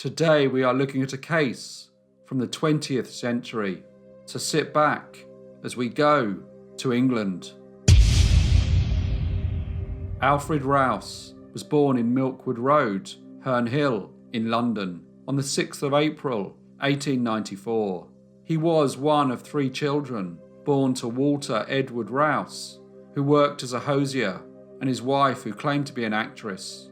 Today we are looking at a case from the 20th century, so sit back as we go to England. Alfred Rouse was born in Milkwood Road, Herne Hill, in London, on the 6th of April 1894. He was one of 3 children born to Walter Edward Rouse, who worked as a hosier, and his wife, who claimed to be an actress.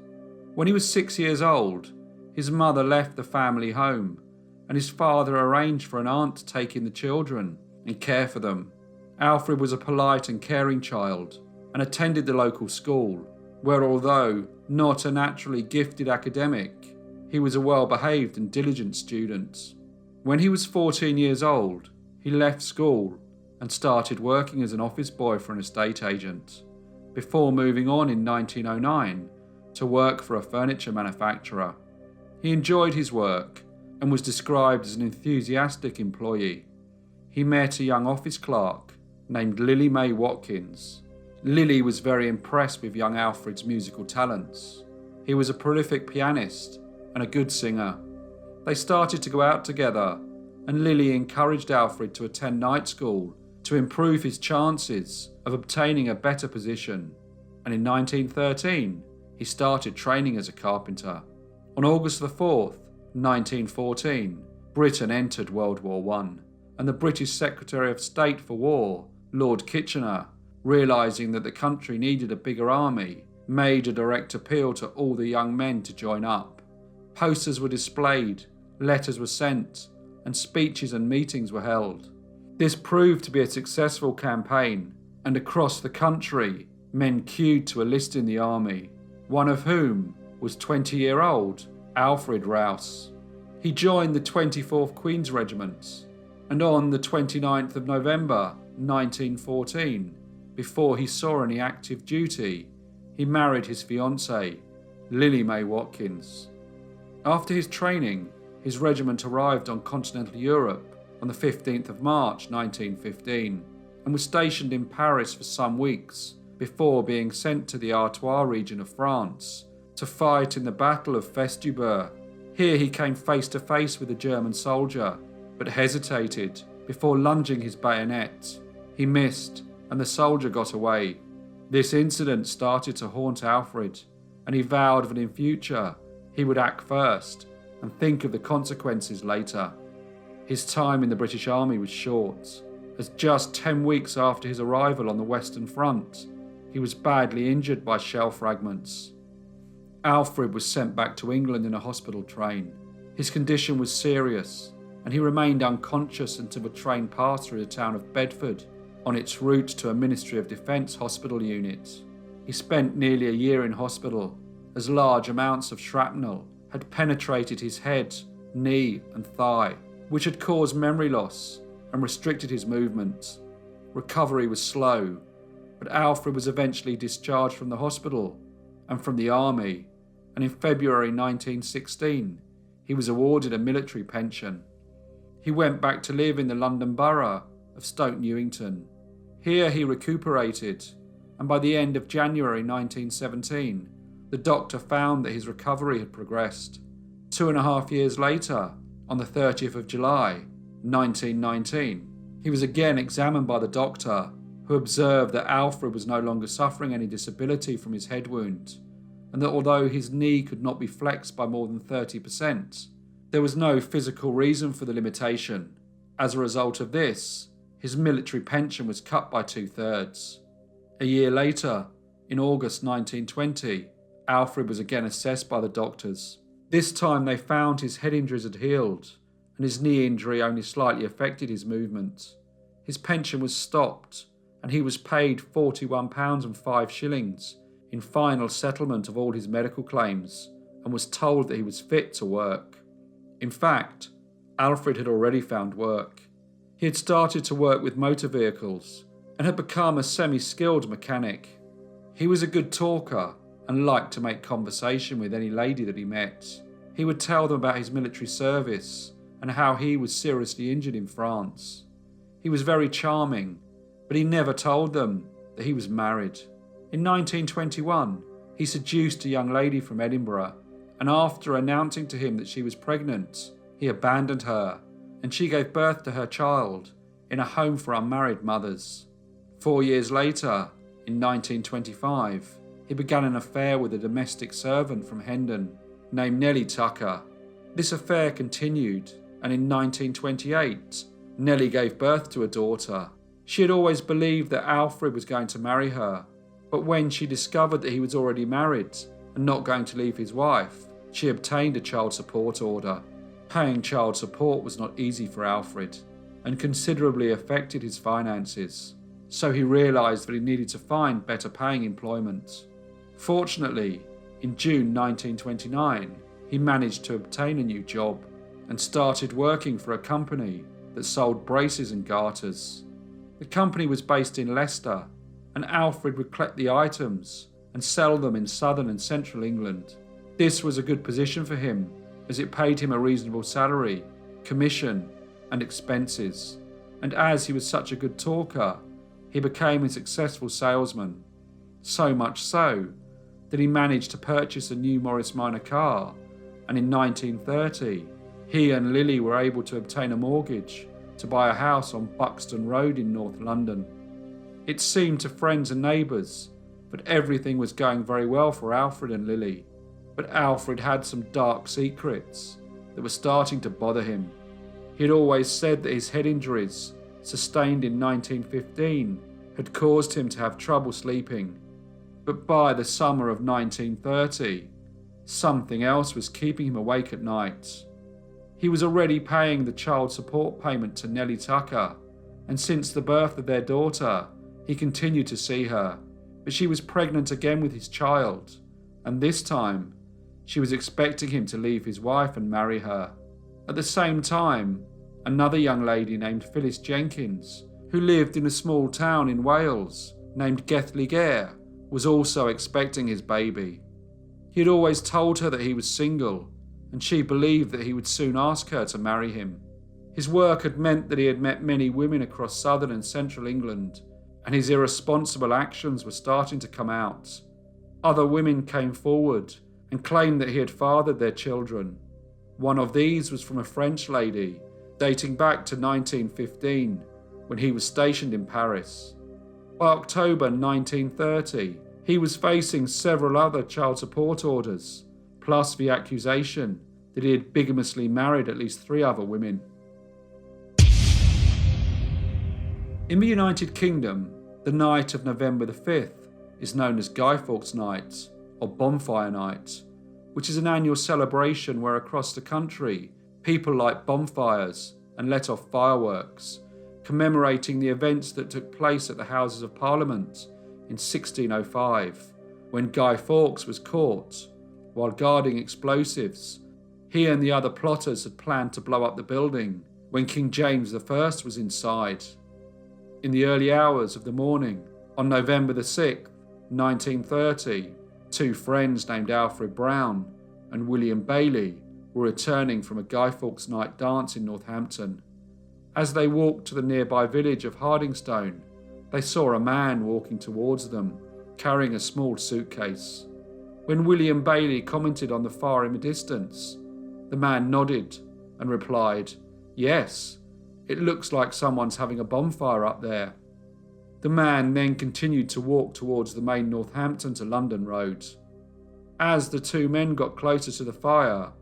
When he was 6 years old, his mother left the family home, and his father arranged for an aunt to take in the children and care for them. Alfred was a polite and caring child and attended the local school, where although not a naturally gifted academic, he was a well-behaved and diligent student. When he was 14 years old, he left school and started working as an office boy for an estate agent, before moving on in 1909 to work for a furniture manufacturer. He enjoyed his work and was described as an enthusiastic employee. He met a young office clerk named Lily May Watkins. Lily was very impressed with young Alfred's musical talents. He was a prolific pianist and a good singer. They started to go out together, and Lily encouraged Alfred to attend night school to improve his chances of obtaining a better position. And in 1913, he started training as a carpenter. On August the 4th, 1914, Britain entered World War I, and the British Secretary of State for War, Lord Kitchener, realising that the country needed a bigger army, made a direct appeal to all the young men to join up. Posters were displayed, letters were sent, and speeches and meetings were held. This proved to be a successful campaign, and across the country, men queued to enlist in the army, one of whom was 20-year-old Alfred Rouse. He joined the 24th Queen's Regiment, and on the 29th of November 1914, before he saw any active duty, he married his fiancée, Lily May Watkins. After his training, his regiment arrived on continental Europe on the 15th of March 1915 and was stationed in Paris for some weeks before being sent to the Artois region of France to fight in the Battle of Festubert. Here he came face to face with a German soldier, but hesitated before lunging his bayonet. He missed, and the soldier got away. This incident started to haunt Alfred, and he vowed that in future he would act first and think of the consequences later. His time in the British Army was short, as just 10 weeks after his arrival on the Western Front, he was badly injured by shell fragments. Alfred was sent back to England in a hospital train. His condition was serious, and he remained unconscious until the train passed through the town of Bedford on its route to a Ministry of Defence hospital unit. He spent nearly a year in hospital, as large amounts of shrapnel had penetrated his head, knee and thigh, which had caused memory loss and restricted his movement. Recovery was slow, but Alfred was eventually discharged from the hospital and from the army, and in February 1916 he was awarded a military pension. He went back to live in the London borough of Stoke Newington. Here he recuperated, and by the end of January 1917 the doctor found that his recovery had progressed. 2.5 years later, on the 30th of July 1919, he was again examined by the doctor, who observed that Alfred was no longer suffering any disability from his head wound, and that although his knee could not be flexed by more than 30%, there was no physical reason for the limitation. As a result of this, his military pension was cut by 2/3. A year later, in August 1920, Alfred was again assessed by the doctors. This time they found his head injuries had healed, and his knee injury only slightly affected his movement. His pension was stopped, and he was paid £41.05 in final settlement of all his medical claims, and was told that he was fit to work. In fact, Alfred had already found work. He had started to work with motor vehicles and had become a semi-skilled mechanic. He was a good talker and liked to make conversation with any lady that he met. He would tell them about his military service and how he was seriously injured in France. He was very charming, but he never told them that he was married. In 1921, he seduced a young lady from Edinburgh and after announcing to him that she was pregnant, he abandoned her, and she gave birth to her child in a home for unmarried mothers. 4 years later, in 1925, he began an affair with a domestic servant from Hendon named Nellie Tucker. This affair continued, and in 1928, Nellie gave birth to a daughter. She had always believed that Alfred was going to marry her, but when she discovered that he was already married and not going to leave his wife, she obtained a child support order. Paying child support was not easy for Alfred and considerably affected his finances, so he realised that he needed to find better paying employment. Fortunately, in June 1929, he managed to obtain a new job and started working for a company that sold braces and garters. The company was based in Leicester, and Alfred would collect the items and sell them in southern and central England. This was a good position for him, as it paid him a reasonable salary, commission, and expenses, and as he was such a good talker, he became a successful salesman. So much so that he managed to purchase a new Morris Minor car, and in 1930, he and Lily were able to obtain a mortgage to buy a house on Buxton Road in North London. It seemed to friends and neighbours that everything was going very well for Alfred and Lily, but Alfred had some dark secrets that were starting to bother him. He had always said that his head injuries, sustained in 1915, had caused him to have trouble sleeping, but by the summer of 1930, something else was keeping him awake at night. He was already paying the child support payment to Nellie Tucker, and since the birth of their daughter, he continued to see her, but she was pregnant again with his child, and this time, she was expecting him to leave his wife and marry her. At the same time, another young lady named Phyllis Jenkins, who lived in a small town in Wales named Gethlegare, was also expecting his baby. He had always told her that he was single, and she believed that he would soon ask her to marry him. His work had meant that he had met many women across southern and central England, and his irresponsible actions were starting to come out. Other women came forward and claimed that he had fathered their children. One of these was from a French lady, dating back to 1915, when he was stationed in Paris. By October 1930, he was facing several other child support orders, plus the accusation that he had bigamously married at least 3 other women. In the United Kingdom, the night of November the 5th is known as Guy Fawkes Night, or Bonfire Night, which is an annual celebration where across the country people light bonfires and let off fireworks, commemorating the events that took place at the Houses of Parliament in 1605, when Guy Fawkes was caught while guarding explosives. He and the other plotters had planned to blow up the building when King James I was inside. In the early hours of the morning, on November the 6th, 1930, 2 friends named Alfred Brown and William Bailey were returning from a Guy Fawkes Night dance in Northampton. As they walked to the nearby village of Hardingstone, they saw a man walking towards them, carrying a small suitcase. When William Bailey commented on the fire in the distance, the man nodded and replied, "Yes, it looks like someone's having a bonfire up there." The man then continued to walk towards the main Northampton to London road. As the 2 men got closer to the fire,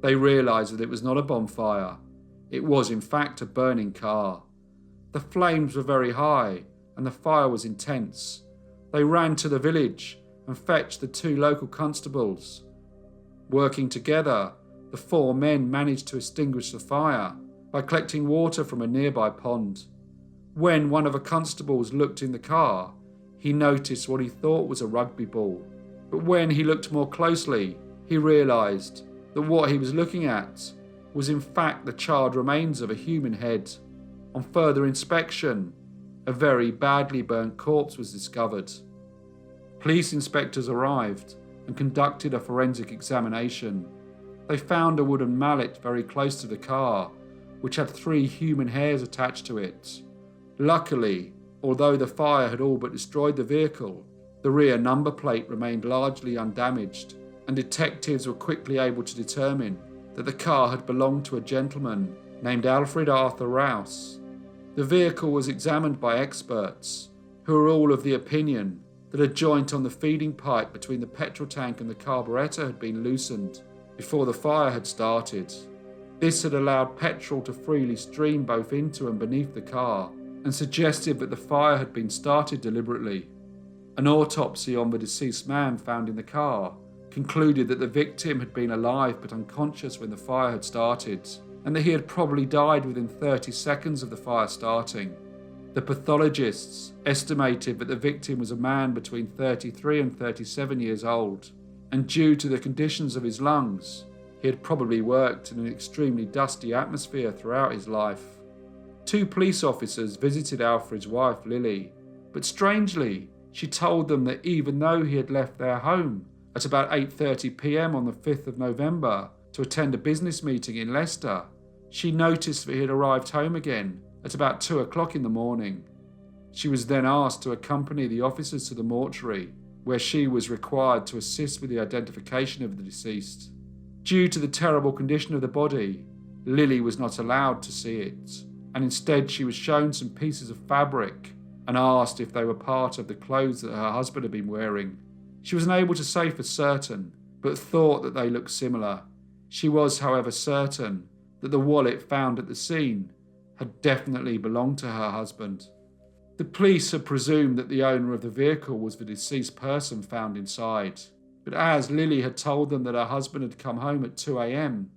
they realised that it was not a bonfire. It was in fact a burning car. The flames were very high and the fire was intense. They ran to the village and fetched the 2 local constables. Working together, the 4 men managed to extinguish the fire by collecting water from a nearby pond. When one of the constables looked in the car, he noticed what he thought was a rugby ball. But when he looked more closely, he realised that what he was looking at was in fact the charred remains of a human head. On further inspection, a very badly burnt corpse was discovered. Police inspectors arrived and conducted a forensic examination. They found a wooden mallet very close to the car, which had 3 human hairs attached to it. Luckily, although the fire had all but destroyed the vehicle, the rear number plate remained largely undamaged, and detectives were quickly able to determine that the car had belonged to a gentleman named Alfred Arthur Rouse. The vehicle was examined by experts, who were all of the opinion that a joint on the feeding pipe between the petrol tank and the carburettor had been loosened before the fire had started. This had allowed petrol to freely stream both into and beneath the car, and suggested that the fire had been started deliberately. An autopsy on the deceased man found in the car concluded that the victim had been alive but unconscious when the fire had started, and that he had probably died within 30 seconds of the fire starting. The pathologists estimated that the victim was a man between 33 and 37 years old, and due to the conditions of his lungs, he had probably worked in an extremely dusty atmosphere throughout his life. 2 police officers visited Alfred's wife, Lily, but strangely, she told them that even though he had left their home at about 8:30 p.m. on the 5th of November to attend a business meeting in Leicester, she noticed that he had arrived home again at about 2 o'clock in the morning. She was then asked to accompany the officers to the mortuary, where she was required to assist with the identification of the deceased. Due to the terrible condition of the body, Lily was not allowed to see it, and instead she was shown some pieces of fabric and asked if they were part of the clothes that her husband had been wearing. She was unable to say for certain, but thought that they looked similar. She was, however, certain that the wallet found at the scene had definitely belonged to her husband. The police had presumed that the owner of the vehicle was the deceased person found inside, but as Lily had told them that her husband had come home at 2 a.m,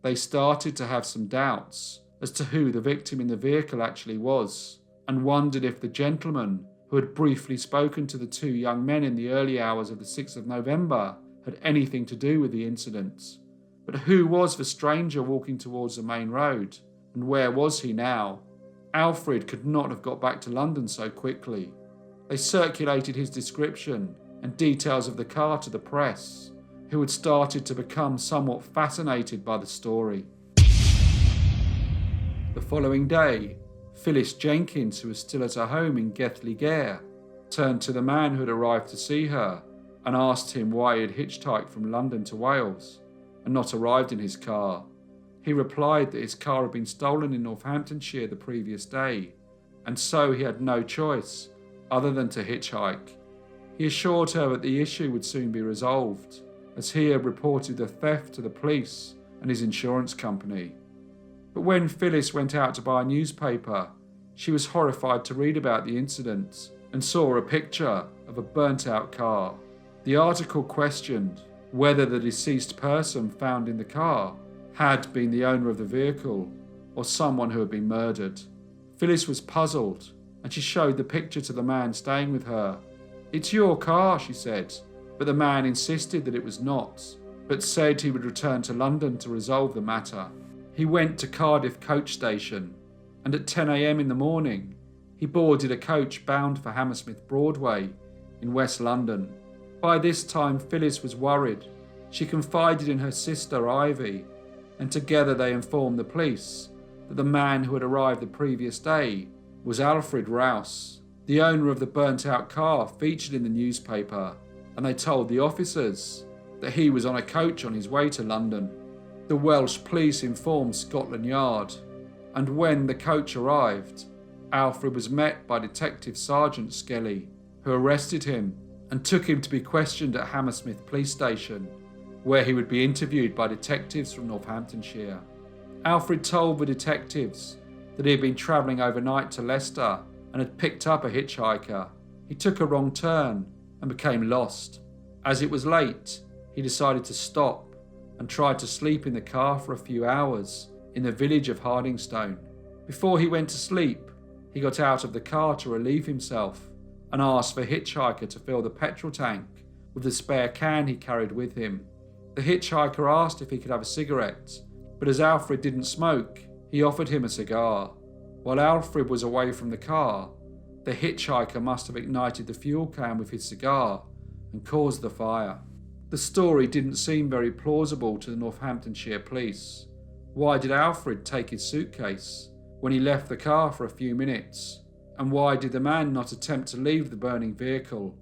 they started to have some doubts as to who the victim in the vehicle actually was, and wondered if the gentleman who had briefly spoken to the 2 young men in the early hours of the 6th of November had anything to do with the incident. But who was the stranger walking towards the main road, and where was he now? Alfred could not have got back to London so quickly. They circulated his description and details of the car to the press, who had started to become somewhat fascinated by the story. The following day, Phyllis Jenkins, who was still at her home in Gethley Gare, turned to the man who had arrived to see her and asked him why he had hitchhiked from London to Wales and not arrived in his car. He replied that his car had been stolen in Northamptonshire the previous day, and so he had no choice other than to hitchhike. He assured her that the issue would soon be resolved, as he had reported the theft to the police and his insurance company. But when Phyllis went out to buy a newspaper, she was horrified to read about the incident and saw a picture of a burnt-out car. The article questioned whether the deceased person found in the car had been the owner of the vehicle or someone who had been murdered. Phyllis was puzzled, and she showed the picture to the man staying with her. "It's your car," she said, but the man insisted that it was not, but said he would return to London to resolve the matter. He went to Cardiff coach station, and at 10 a.m. in the morning, he boarded a coach bound for Hammersmith Broadway in West London. By this time, Phyllis was worried. She confided in her sister Ivy, and together they informed the police that the man who had arrived the previous day was Alfred Rouse, the owner of the burnt-out car featured in the newspaper, and they told the officers that he was on a coach on his way to London. The Welsh police informed Scotland Yard, and when the coach arrived, Alfred was met by Detective Sergeant Skelly, who arrested him and took him to be questioned at Hammersmith Police Station, where he would be interviewed by detectives from Northamptonshire. Alfred told the detectives that he had been travelling overnight to Leicester and had picked up a hitchhiker. He took a wrong turn and became lost. As it was late, he decided to stop and tried to sleep in the car for a few hours in the village of Hardingstone. Before he went to sleep, he got out of the car to relieve himself and asked the hitchhiker to fill the petrol tank with the spare can he carried with him. The hitchhiker asked if he could have a cigarette, but as Alfred didn't smoke, he offered him a cigar. While Alfred was away from the car, the hitchhiker must have ignited the fuel can with his cigar and caused the fire. The story didn't seem very plausible to the Northamptonshire police. Why did Alfred take his suitcase when he left the car for a few minutes? And why did the man not attempt to leave the burning vehicle?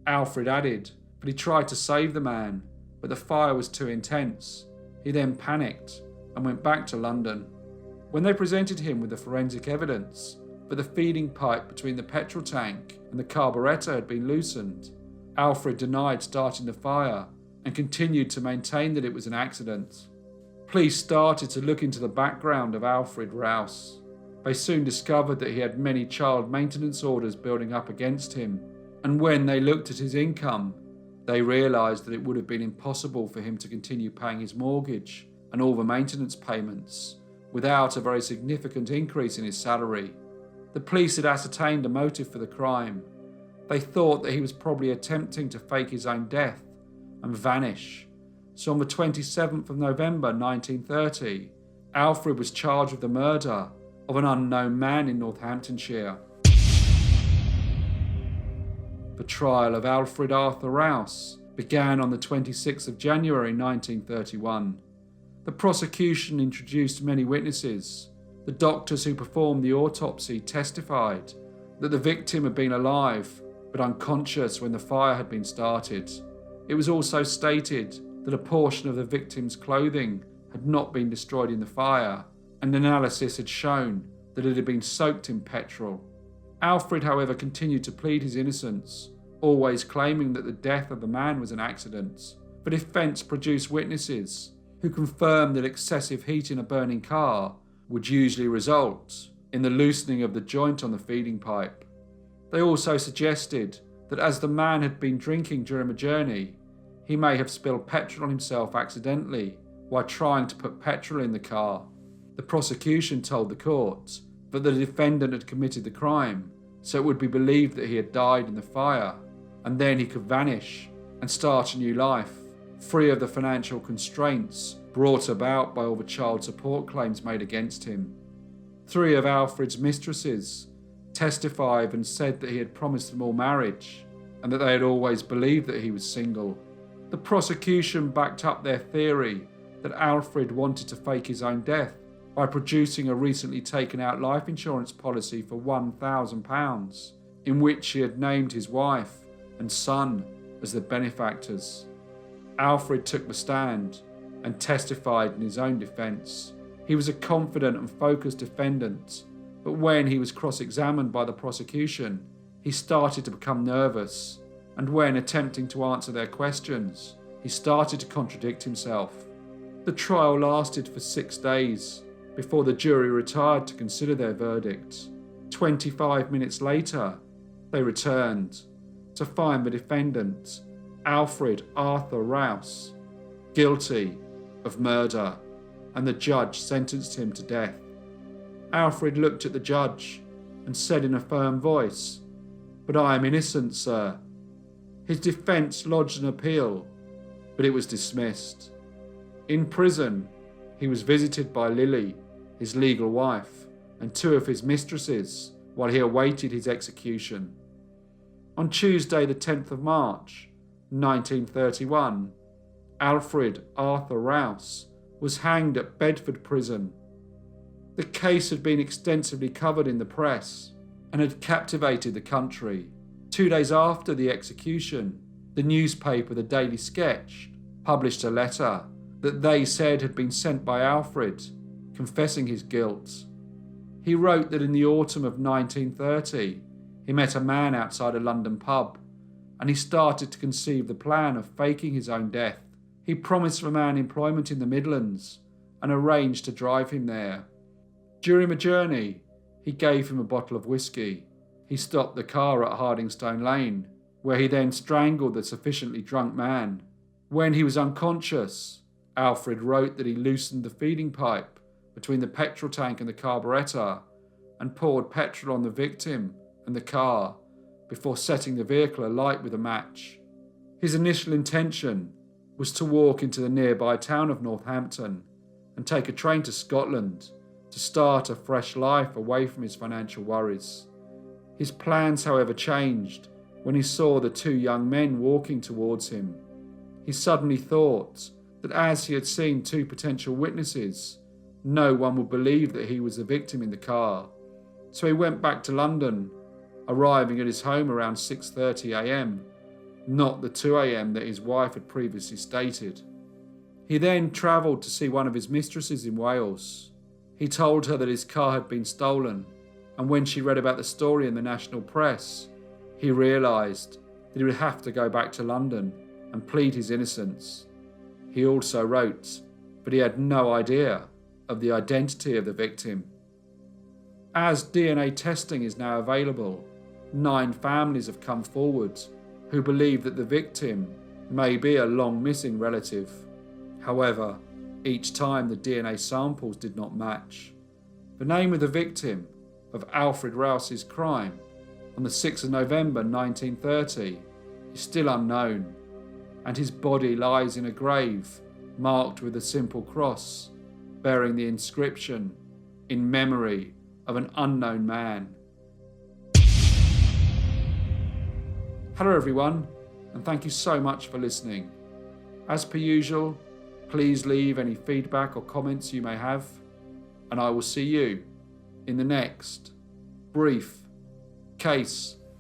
Alfred added that he tried to save the man, but the fire was too intense. He then panicked and went back to London. When they presented him with the forensic evidence that the feeding pipe between the petrol tank and the carburettor had been loosened, Alfred denied starting the fire and continued to maintain that it was an accident. Police started to look into the background of Alfred Rouse. They soon discovered that he had many child maintenance orders building up against him, and when they looked at his income, they realised that it would have been impossible for him to continue paying his mortgage and all the maintenance payments without a very significant increase in his salary. The police had ascertained a motive for the crime. They thought that he was probably attempting to fake his own death and vanish. So on the 27th of November 1930, Alfred was charged with the murder of an unknown man in Northamptonshire. The trial of Alfred Arthur Rouse began on the 26th of January 1931. The prosecution introduced many witnesses. The doctors who performed the autopsy testified that the victim had been alive but unconscious when the fire had been started. It was also stated that a portion of the victim's clothing had not been destroyed in the fire, and analysis had shown that it had been soaked in petrol. Alfred, however, continued to plead his innocence, always claiming that the death of the man was an accident. The defence produced witnesses who confirmed that excessive heat in a burning car would usually result in the loosening of the joint on the feeding pipe. They also suggested that as the man had been drinking during the journey, he may have spilled petrol on himself accidentally while trying to put petrol in the car. The prosecution told the court that the defendant had committed the crime, so it would be believed that he had died in the fire, and then he could vanish and start a new life, free of the financial constraints brought about by all the child support claims made against him. 3 of Alfred's mistresses testified and said that he had promised them all marriage, and that they had always believed that he was single. The prosecution backed up their theory that Alfred wanted to fake his own death by producing a recently taken out life insurance policy for £1,000, in which he had named his wife and son as the benefactors. Alfred took the stand and testified in his own defence. He was a confident and focused defendant, but when he was cross-examined by the prosecution, he started to become nervous, and when attempting to answer their questions, he started to contradict himself. The trial lasted for 6 days before the jury retired to consider their verdict. 25 minutes later, they returned to find the defendant, Alfred Arthur Rouse, guilty of murder, and the judge sentenced him to death. Alfred looked at the judge and said in a firm voice, "But I am innocent, sir." His defence lodged an appeal, but it was dismissed. In prison, he was visited by Lily, his legal wife, and 2 of his mistresses while he awaited his execution. On Tuesday the 10th of March, 1931, Alfred Arthur Rouse was hanged at Bedford Prison. The case had been extensively covered in the press and had captivated the country. 2 days after the execution, the newspaper The Daily Sketch published a letter that they said had been sent by Alfred, confessing his guilt. He wrote that in the autumn of 1930, he met a man outside a London pub, and he started to conceive the plan of faking his own death. He promised the man employment in the Midlands and arranged to drive him there. During the journey, he gave him a bottle of whiskey. He stopped the car at Hardingstone Lane, where he then strangled the sufficiently drunk man. When he was unconscious, Alfred wrote that he loosened the feeding pipe between the petrol tank and the carburettor and poured petrol on the victim and the car before setting the vehicle alight with a match. His initial intention was to walk into the nearby town of Northampton and take a train to Scotland to start a fresh life away from his financial worries. His plans, however, changed when he saw the 2 young men walking towards him. He suddenly thought that as he had seen 2 potential witnesses, no one would believe that he was the victim in the car. So he went back to London, arriving at his home around 6:30 a.m. not the 2 a.m. that his wife had previously stated. He then travelled to see one of his mistresses in Wales. He told her that his car had been stolen, and when she read about the story in the national press, he realised that he would have to go back to London and plead his innocence. He also wrote that he had no idea of the identity of the victim. As DNA testing is now available, 9 families have come forward who believe that the victim may be a long missing relative. However, each time the DNA samples did not match. The name of the victim of Alfred Rouse's crime on the 6th of November 1930 is still unknown, and his body lies in a grave marked with a simple cross bearing the inscription, "In memory of an unknown man." Hello everyone, and thank you so much for listening. As per usual, please leave any feedback or comments you may have, and I will see you in the next brief case